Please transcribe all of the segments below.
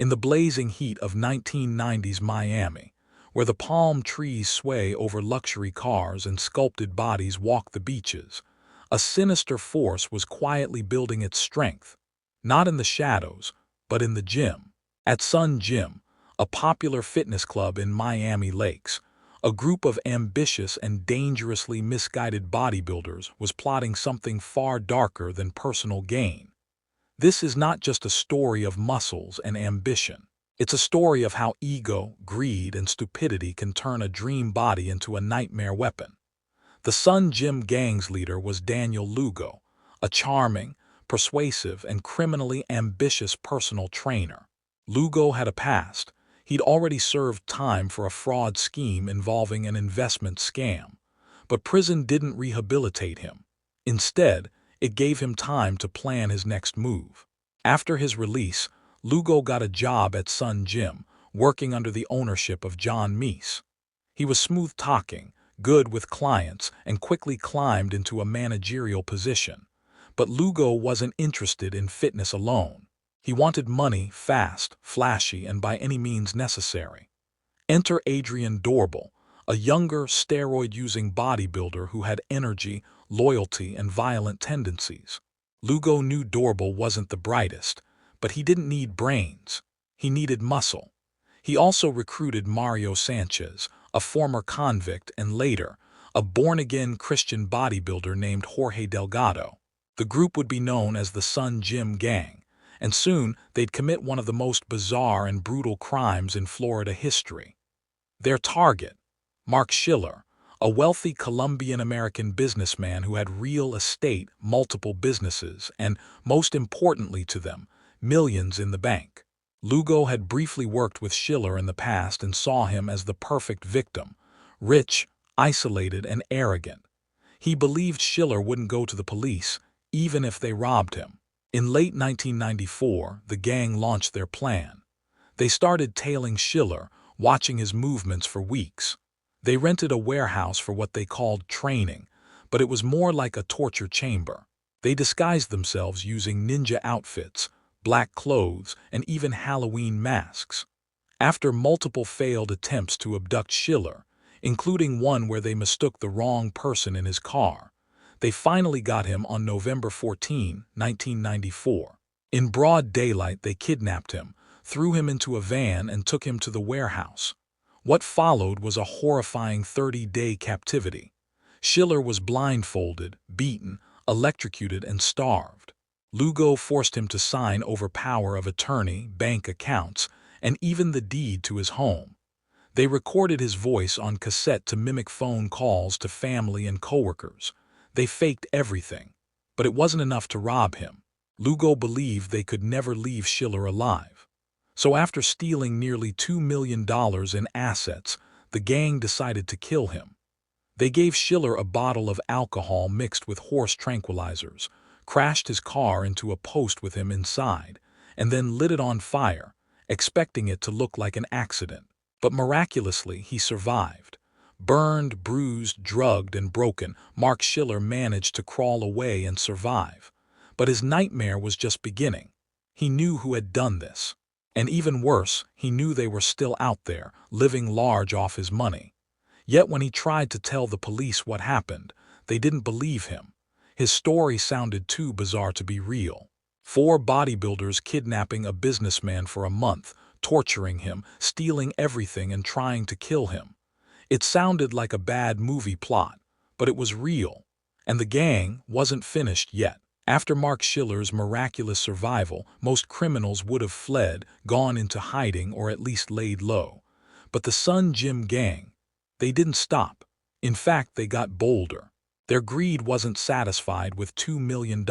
In the blazing heat of 1990s Miami, where the palm trees sway over luxury cars and sculpted bodies walk the beaches, a sinister force was quietly building its strength, not in the shadows, but in the gym. At Sun Gym, a popular fitness club in Miami Lakes, a group of ambitious and dangerously misguided bodybuilders was plotting something far darker than personal gain. This is not just a story of muscles and ambition. It's a story of how ego, greed, and stupidity can turn a dream body into a nightmare weapon. The Sun Gym gang's leader was Daniel Lugo, a charming, persuasive, and criminally ambitious personal trainer. Lugo had a past. He'd already served time for a fraud scheme involving an investment scam. But prison didn't rehabilitate him. Instead, it gave him time to plan his next move. After his release, Lugo got a job at Sun Gym, working under the ownership of John Meese. He was smooth-talking, good with clients, and quickly climbed into a managerial position. But Lugo wasn't interested in fitness alone. He wanted money, fast, flashy, and by any means necessary. Enter Adrian Dorbel, a younger, steroid-using bodybuilder who had energy, loyalty, and violent tendencies. Lugo knew Dorbel wasn't the brightest, but he didn't need brains. He needed muscle. He also recruited Mario Sanchez, a former convict and later, a born-again Christian bodybuilder named Jorge Delgado. The group would be known as the Sun Gym Gang, and soon they'd commit one of the most bizarre and brutal crimes in Florida history. Their target, Marc Schiller, a wealthy Colombian-American businessman who had real estate, multiple businesses, and, most importantly to them, millions in the bank. Lugo had briefly worked with Schiller in the past and saw him as the perfect victim, rich, isolated, and arrogant. He believed Schiller wouldn't go to the police, even if they robbed him. In late 1994, the gang launched their plan. They started tailing Schiller, watching his movements for weeks. They rented a warehouse for what they called training, but it was more like a torture chamber. They disguised themselves using ninja outfits, black clothes, and even Halloween masks. After multiple failed attempts to abduct Schiller, including one where they mistook the wrong person in his car, they finally got him on November 14, 1994. In broad daylight, they kidnapped him, threw him into a van, and took him to the warehouse. What followed was a horrifying 30-day captivity. Schiller was blindfolded, beaten, electrocuted, and starved. Lugo forced him to sign over power of attorney, bank accounts, and even the deed to his home. They recorded his voice on cassette to mimic phone calls to family and coworkers. They faked everything, but it wasn't enough to rob him. Lugo believed they could never leave Schiller alive. So after stealing nearly $2 million in assets, the gang decided to kill him. They gave Schiller a bottle of alcohol mixed with horse tranquilizers, crashed his car into a post with him inside, and then lit it on fire, expecting it to look like an accident. But miraculously, he survived. Burned, bruised, drugged, and broken, Marc Schiller managed to crawl away and survive. But his nightmare was just beginning. He knew who had done this. And even worse, he knew they were still out there, living large off his money. Yet when he tried to tell the police what happened, they didn't believe him. His story sounded too bizarre to be real. 4 bodybuilders kidnapping a businessman for a month, torturing him, stealing everything, and trying to kill him. It sounded like a bad movie plot, but it was real. And the gang wasn't finished yet. After Marc Schiller's miraculous survival, most criminals would have fled, gone into hiding, or at least laid low. But the Sun Gym Gang, they didn't stop. In fact, they got bolder. Their greed wasn't satisfied with $2 million.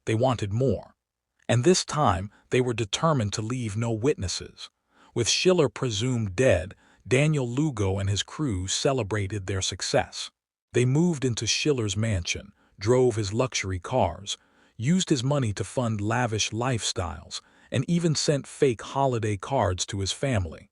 They wanted more. And this time, they were determined to leave no witnesses. With Schiller presumed dead, Daniel Lugo and his crew celebrated their success. They moved into Schiller's mansion, drove his luxury cars, used his money to fund lavish lifestyles, and even sent fake holiday cards to his family.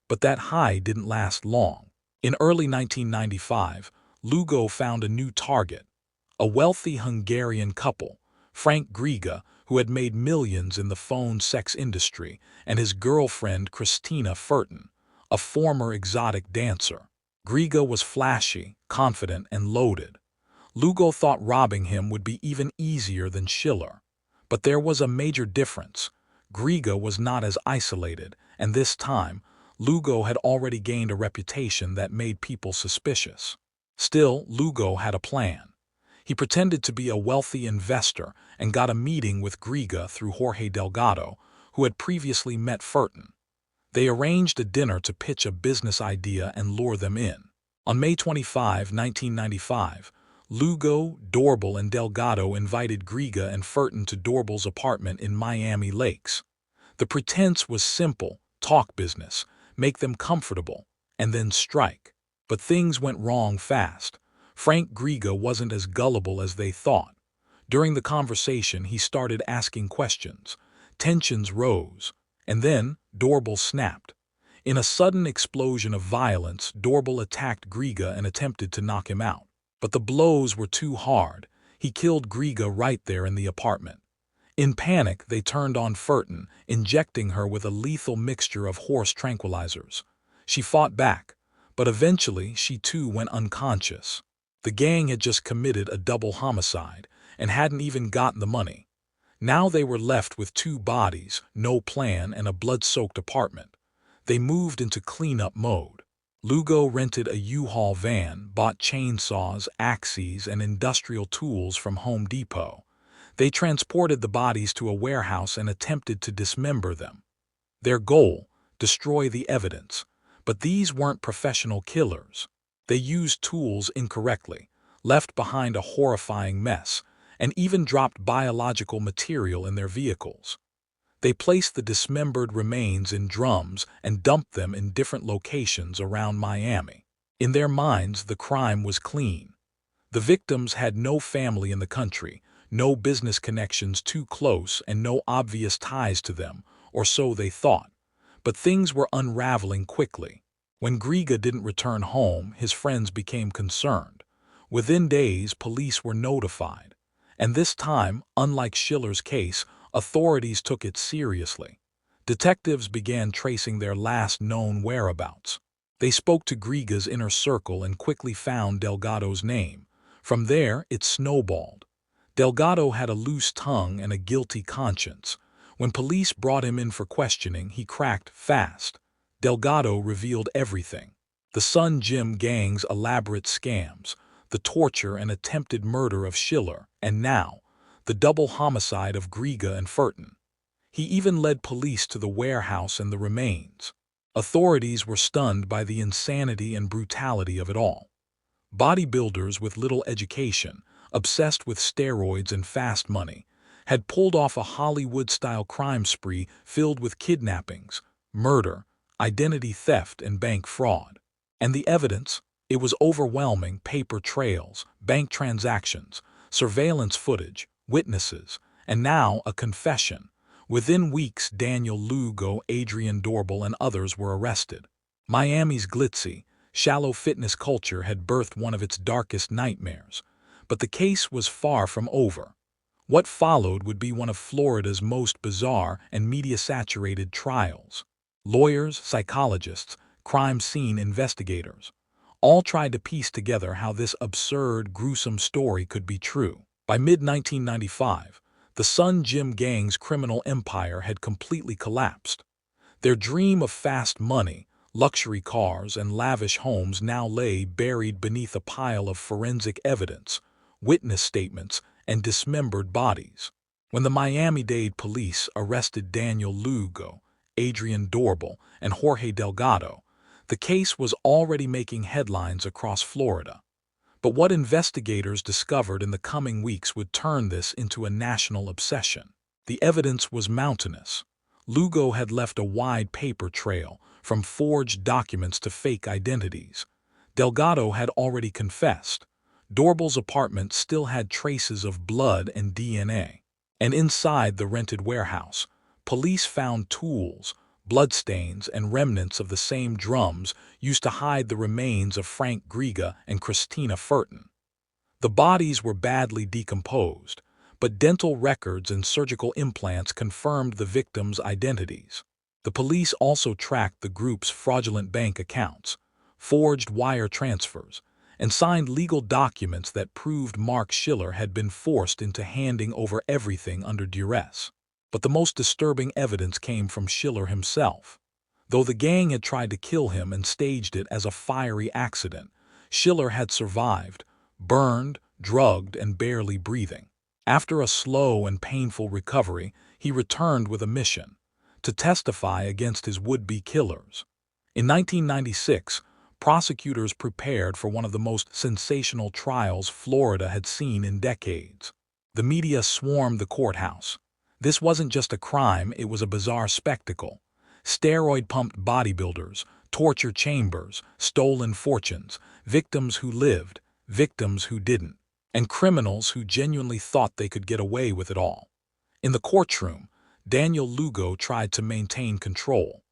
But that high didn't last long. In early 1995, Lugo found a new target, a wealthy Hungarian couple, Frank Griga, who had made millions in the phone sex industry, and his girlfriend Christina Furton, a former exotic dancer. Griga was flashy, confident, and loaded. Lugo thought robbing him would be even easier than Schiller. But there was a major difference. Griga was not as isolated, and this time, Lugo had already gained a reputation that made people suspicious. Still, Lugo had a plan. He pretended to be a wealthy investor and got a meeting with Griga through Jorge Delgado, who had previously met Furton. They arranged a dinner to pitch a business idea and lure them in. On May 25, 1995, Lugo, Dorbel, and Delgado invited Griga and Furton to Dorbel's apartment in Miami Lakes. The pretense was simple: talk business, make them comfortable, and then strike. But things went wrong fast. Frank Griga wasn't as gullible as they thought. During the conversation, he started asking questions. Tensions rose, and then Dorbel snapped. In a sudden explosion of violence, Dorbel attacked Griga and attempted to knock him out. But the blows were too hard. He killed Griga right there in the apartment. In panic, they turned on Furton, injecting her with a lethal mixture of horse tranquilizers. She fought back, but eventually she too went unconscious. The gang had just committed a double homicide and hadn't even gotten the money. Now they were left with two bodies, no plan, and a blood-soaked apartment. They moved into cleanup mode. Lugo rented a U-Haul van, bought chainsaws, axes, and industrial tools from Home Depot. They transported the bodies to a warehouse and attempted to dismember them. Their goal: destroy the evidence. But these weren't professional killers. They used tools incorrectly, left behind a horrifying mess, and even dropped biological material in their vehicles. They placed the dismembered remains in drums and dumped them in different locations around Miami. In their minds, the crime was clean. The victims had no family in the country, no business connections too close, and no obvious ties to them, or so they thought. But things were unraveling quickly. When Griga didn't return home, his friends became concerned. Within days, police were notified. And this time, unlike Schiller's case, authorities took it seriously. Detectives began tracing their last known whereabouts. They spoke to Griga's inner circle and quickly found Delgado's name. From there, it snowballed. Delgado had a loose tongue and a guilty conscience. When police brought him in for questioning, he cracked fast. Delgado revealed everything: the Sun Gym gang's elaborate scams, the torture and attempted murder of Schiller, and now, the double homicide of Griga and Furton. He even led police to the warehouse and the remains. Authorities were stunned by the insanity and brutality of it all. Bodybuilders with little education, obsessed with steroids and fast money, had pulled off a Hollywood-style crime spree filled with kidnappings, murder, identity theft, and bank fraud. And the evidence? It was overwhelming: paper trails, bank transactions, surveillance footage, witnesses, and now a confession. Within weeks, Daniel Lugo, Adrian Dorbel, and others were arrested. Miami's glitzy, shallow fitness culture had birthed one of its darkest nightmares. But the case was far from over. What followed would be one of Florida's most bizarre and media-saturated trials. Lawyers, psychologists, crime scene investigators all tried to piece together how this absurd, gruesome story could be true. By mid-1995, the Sun Gym gang's criminal empire had completely collapsed. Their dream of fast money, luxury cars, and lavish homes now lay buried beneath a pile of forensic evidence, witness statements, and dismembered bodies. When the Miami-Dade police arrested Daniel Lugo, Adrian Dorbel, and Jorge Delgado, the case was already making headlines across Florida. But what investigators discovered in the coming weeks would turn this into a national obsession. The evidence was mountainous. Lugo had left a wide paper trail, from forged documents to fake identities. Delgado had already confessed. Dorbel's apartment still had traces of blood and DNA. And inside the rented warehouse, police found tools, bloodstains, and remnants of the same drums used to hide the remains of Frank Griga and Christina Furton. The bodies were badly decomposed, but dental records and surgical implants confirmed the victims' identities. The police also tracked the group's fraudulent bank accounts, forged wire transfers, and signed legal documents that proved Marc Schiller had been forced into handing over everything under duress. But the most disturbing evidence came from Schiller himself. Though the gang had tried to kill him and staged it as a fiery accident, Schiller had survived, burned, drugged, and barely breathing. After a slow and painful recovery, he returned with a mission: to testify against his would-be killers. In 1996, prosecutors prepared for one of the most sensational trials Florida had seen in decades. The media swarmed the courthouse. This wasn't just a crime, it was a bizarre spectacle. Steroid-pumped bodybuilders, torture chambers, stolen fortunes, victims who lived, victims who didn't, and criminals who genuinely thought they could get away with it all. In the courtroom, Daniel Lugo tried to maintain control.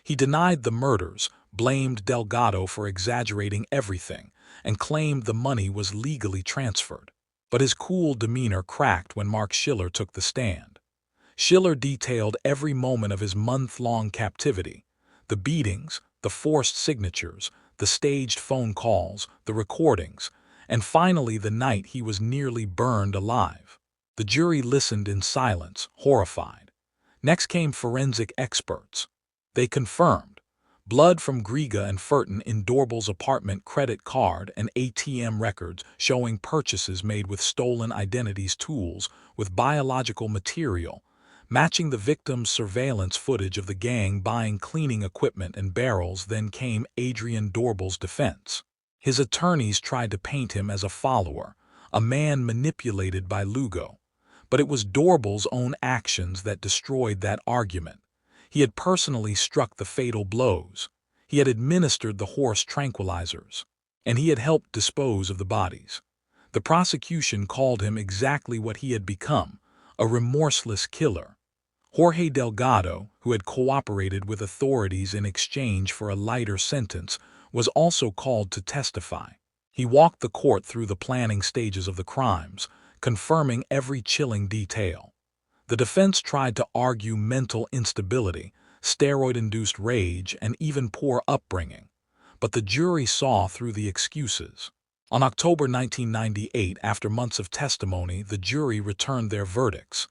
He denied the murders, blamed Delgado for exaggerating everything, and claimed the money was legally transferred. But his cool demeanor cracked when Marc Schiller took the stand. Schiller detailed every moment of his month-long captivity: the beatings, the forced signatures, the staged phone calls, the recordings, and finally the night he was nearly burned alive. The jury listened in silence, horrified. Next came forensic experts. They confirmed blood from Griga and Furton in Dorbel's apartment, credit card and ATM records showing purchases made with stolen identities, tools with biological material, matching the victim's surveillance footage of the gang buying cleaning equipment and barrels. Then came Adrian Dorbel's defense. His attorneys tried to paint him as a follower, a man manipulated by Lugo. But it was Dorbel's own actions that destroyed that argument. He had personally struck the fatal blows. He had administered the horse tranquilizers. And he had helped dispose of the bodies. The prosecution called him exactly what he had become: a remorseless killer. Jorge Delgado, who had cooperated with authorities in exchange for a lighter sentence, was also called to testify. He walked the court through the planning stages of the crimes, confirming every chilling detail. The defense tried to argue mental instability, steroid-induced rage, and even poor upbringing. But the jury saw through the excuses. On October 1998, after months of testimony, the jury returned their verdicts.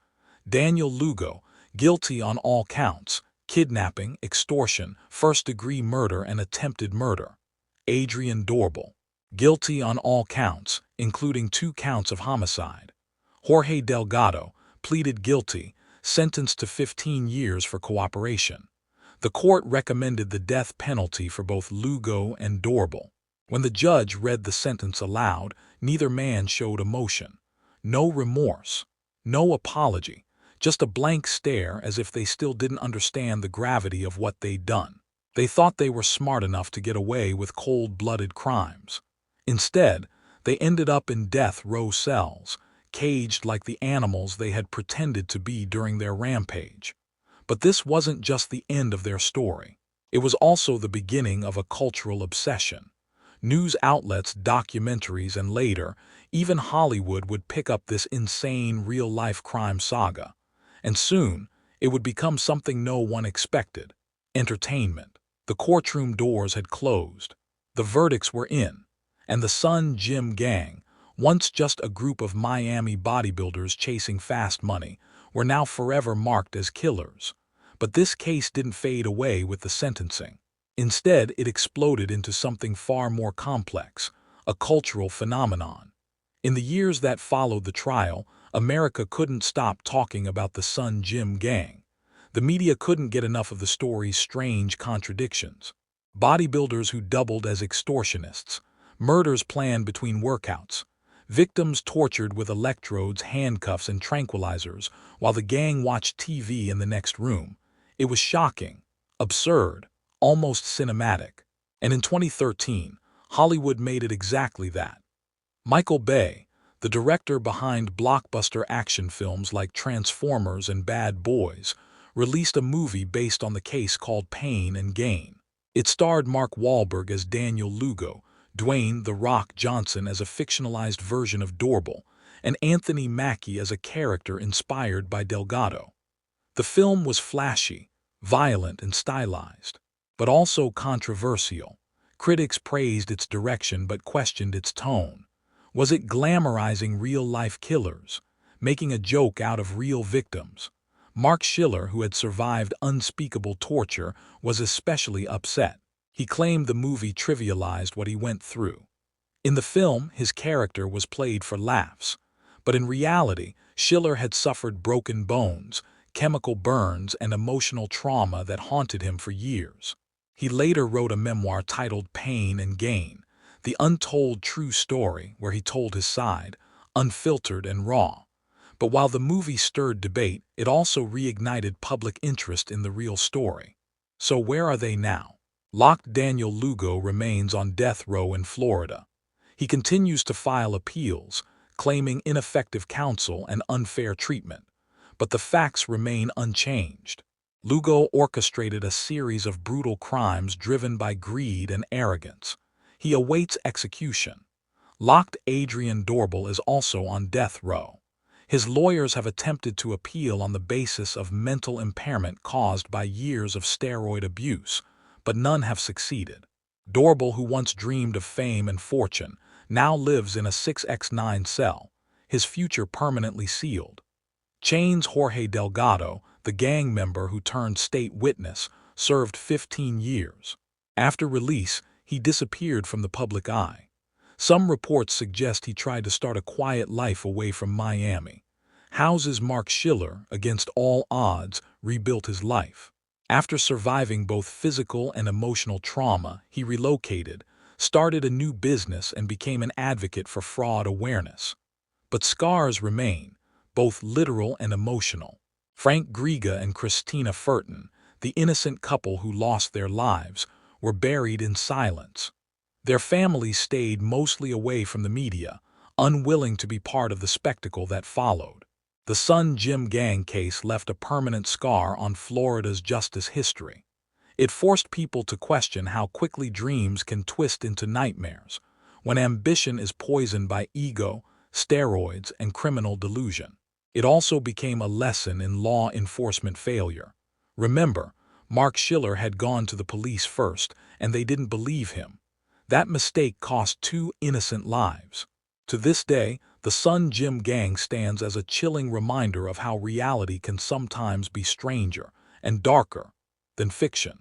Daniel Lugo, guilty on all counts: kidnapping, extortion, first-degree murder, and attempted murder. Adrian Dorbel, guilty on all counts, including 2 counts of homicide. Jorge Delgado pleaded guilty, sentenced to 15 years for cooperation. The court recommended the death penalty for both Lugo and Dorbel. When the judge read the sentence aloud, neither man showed emotion. No remorse, no apology, just a blank stare, as if they still didn't understand the gravity of what they'd done. They thought they were smart enough to get away with cold-blooded crimes. Instead, they ended up in death row cells, caged like the animals they had pretended to be during their rampage. But this wasn't just the end of their story. It was also the beginning of a cultural obsession. News outlets, documentaries, and later, even Hollywood would pick up this insane real-life crime saga. And soon, it would become something no one expected: entertainment. The courtroom doors had closed. The verdicts were in. And the Sun Gym Gang, once just a group of Miami bodybuilders chasing fast money, were now forever marked as killers. But this case didn't fade away with the sentencing. Instead, it exploded into something far more complex: a cultural phenomenon. In the years that followed the trial, America couldn't stop talking about the Sun Gym Gang. The media couldn't get enough of the story's strange contradictions. Bodybuilders who doubled as extortionists, murders planned between workouts, victims tortured with electrodes, handcuffs, and tranquilizers while the gang watched TV in the next room. It was shocking, absurd, almost cinematic. And in 2013, Hollywood made it exactly that. Michael Bay, the director behind blockbuster action films like Transformers and Bad Boys, released a movie based on the case called Pain and Gain. It starred Mark Wahlberg as Daniel Lugo, Dwayne "The Rock" Johnson as a fictionalized version of Dorbel, and Anthony Mackie as a character inspired by Delgado. The film was flashy, violent, and stylized, but also controversial. Critics praised its direction but questioned its tone. Was it glamorizing real-life killers, making a joke out of real victims? Marc Schiller, who had survived unspeakable torture, was especially upset. He claimed the movie trivialized what he went through. In the film, his character was played for laughs, but in reality, Schiller had suffered broken bones, chemical burns, and emotional trauma that haunted him for years. He later wrote a memoir titled Pain and Gain, the untold true story, where he told his side, unfiltered and raw. But while the movie stirred debate, it also reignited public interest in the real story. So where are they now? Locked Daniel Lugo remains on death row in Florida. He continues to file appeals, claiming ineffective counsel and unfair treatment. But the facts remain unchanged. Lugo orchestrated a series of brutal crimes driven by greed and arrogance. He awaits execution. Locked Adrian Dorbel is also on death row. His lawyers have attempted to appeal on the basis of mental impairment caused by years of steroid abuse, but none have succeeded. Dorbel, who once dreamed of fame and fortune, now lives in a 6x9 cell, his future permanently sealed. Chain's Jorge Delgado, the gang member who turned state witness, served 15 years. After release, he disappeared from the public eye. Some reports suggest he tried to start a quiet life away from Miami. House's Marc Schiller, against all odds, rebuilt his life. After surviving both physical and emotional trauma, he relocated, started a new business, and became an advocate for fraud awareness. But scars remain, both literal and emotional. Frank Griga and Christina Furton, the innocent couple who lost their lives, were buried in silence. Their families stayed mostly away from the media, unwilling to be part of the spectacle that followed. The Sun Gym Gang case left a permanent scar on Florida's justice history. It forced people to question how quickly dreams can twist into nightmares, when ambition is poisoned by ego, steroids, and criminal delusion. It also became a lesson in law enforcement failure. Remember, Marc Schiller had gone to the police first, and they didn't believe him. That mistake cost 2 innocent lives. To this day, the Sun Gym Gang stands as a chilling reminder of how reality can sometimes be stranger and darker than fiction.